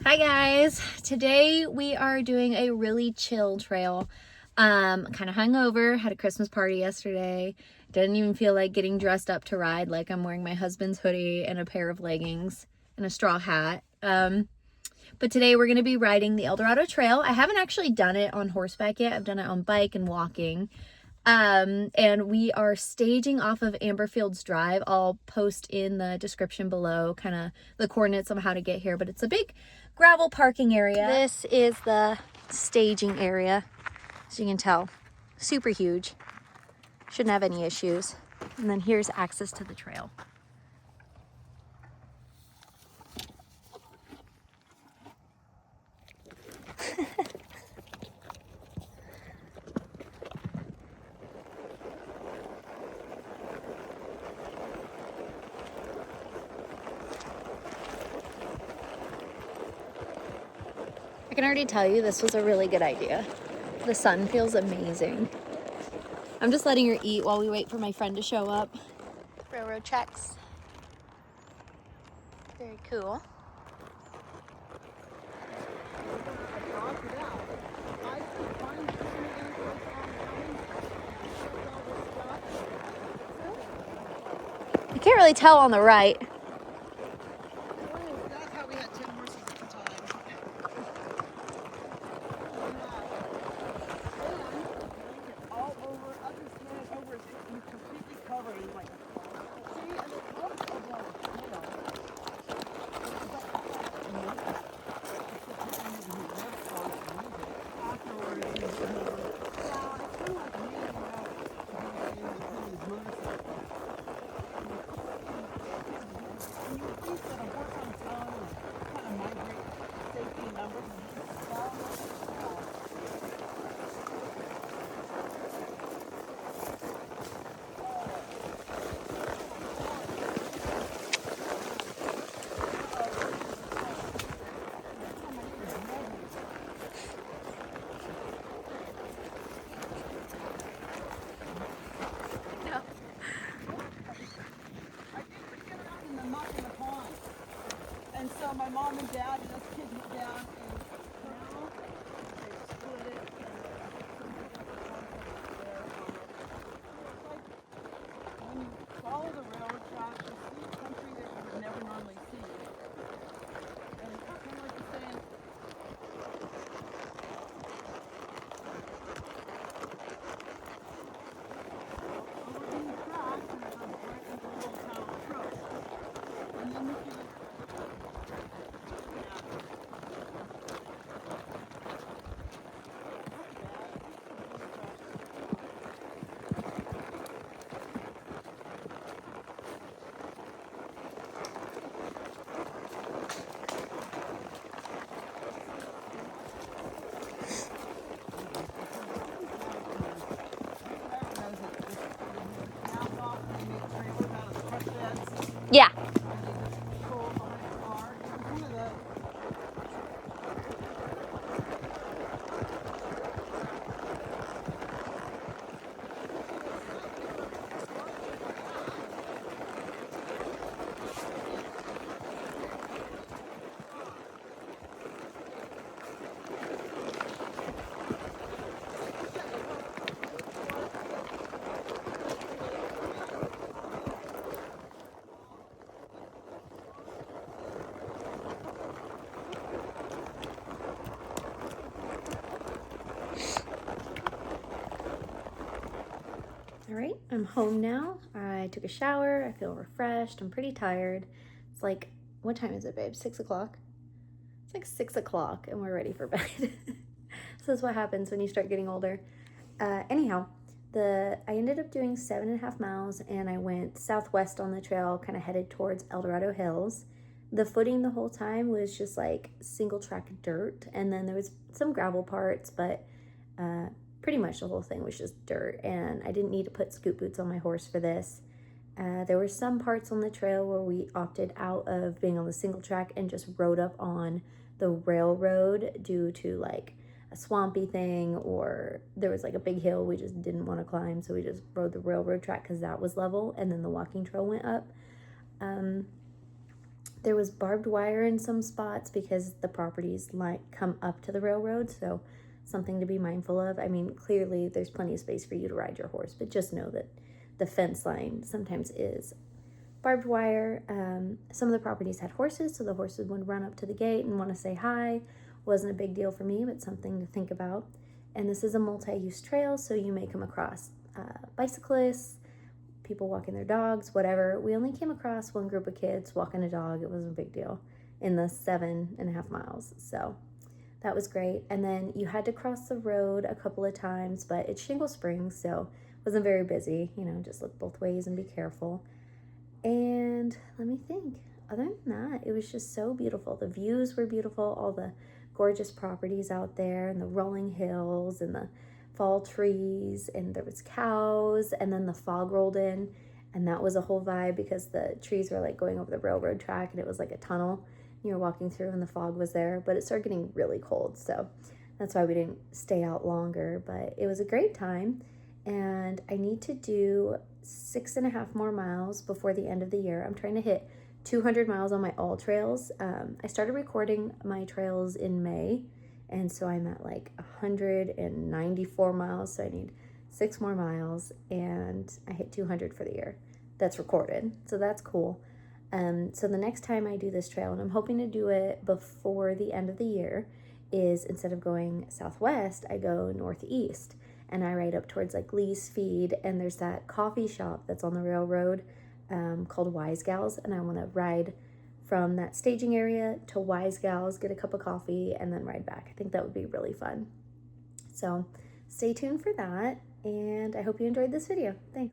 Hi guys, today we are doing a really chill trail. Kind of hungover, had a Christmas party yesterday. Didn't even feel like getting dressed up to ride. Like I'm wearing my husband's hoodie and a pair of leggings and a straw hat. But today we're going to be riding the Dorado Trail. I haven't actually done it on horseback yet. I've done it on bike and walking. And we are staging off of Amberfields Drive. I'll post in the description below kind of the coordinates on how to get here, but it's a big gravel parking area. This is the staging area, as you can tell, super huge. Shouldn't have any issues. And then here's access to the trail. I can already tell you this was a really good idea. The sun feels amazing. I'm just letting her eat while we wait for my friend to show up. Railroad tracks. Very cool. I can't really tell on the right. And so my mom and dad and us kids went down and they split it when you follow the railroad tracks, you see country that you would never normally see. And it's kind of like you're saying, over these tracks and it goes right into the little town of Trout. And then if you Yeah. All right, I'm home now. I took a shower. I feel refreshed. I'm pretty tired. It's like, what time is it, babe? 6 o'clock? It's like 6 o'clock and we're ready for bed. So that's what happens when you start getting older. Anyhow, I ended up doing 7.5 miles and I went southwest on the trail, kind of headed towards El Dorado Hills. The footing the whole time was just like single track dirt, and then there was some gravel parts, but pretty much the whole thing was just dirt, and I didn't need to put scoot boots on my horse for this. There were some parts on the trail where we opted out of being on the single track and just rode up on the railroad due to like a swampy thing, or there was like a big hill we just didn't want to climb, so we just rode the railroad track because that was level, and then the walking trail went up. There was barbed wire in some spots because the properties might come up to the railroad, so something to be mindful of. I mean, clearly there's plenty of space for you to ride your horse, but just know that the fence line sometimes is barbed wire. Some of the properties had horses, so the horses would run up to the gate and want to say hi. Wasn't a big deal for me, but something to think about. And this is a multi-use trail, so you may come across bicyclists, people walking their dogs, whatever. We only came across one group of kids walking a dog. It wasn't a big deal in the 7.5 miles. So that was great. And then you had to cross the road a couple of times, but it's Shingle Springs, so it wasn't very busy. You know, just look both ways and be careful. And let me think. Other than that, it was just so beautiful. The views were beautiful, all the gorgeous properties out there, and the rolling hills and the fall trees, and there was cows, and then the fog rolled in, and that was a whole vibe because the trees were like going over the railroad track, and it was like a tunnel you were walking through, and the fog was there, but it started getting really cold, so that's why we didn't stay out longer. But it was a great time, and I need to do 6.5 more miles before the end of the year. I'm trying to hit 200 miles on my all trails. I started recording my trails in May, and so I'm at like 194 miles, so I need 6 more miles, and I hit 200 for the year. That's recorded, so that's cool. So the next time I do this trail, and I'm hoping to do it before the end of the year, is instead of going southwest, I go northeast, and I ride up towards like Lee's Feed, and there's that coffee shop that's on the railroad called Wise Gals, and I want to ride from that staging area to Wise Gals, get a cup of coffee, and then ride back. I think that would be really fun. So stay tuned for that, and I hope you enjoyed this video. Thanks.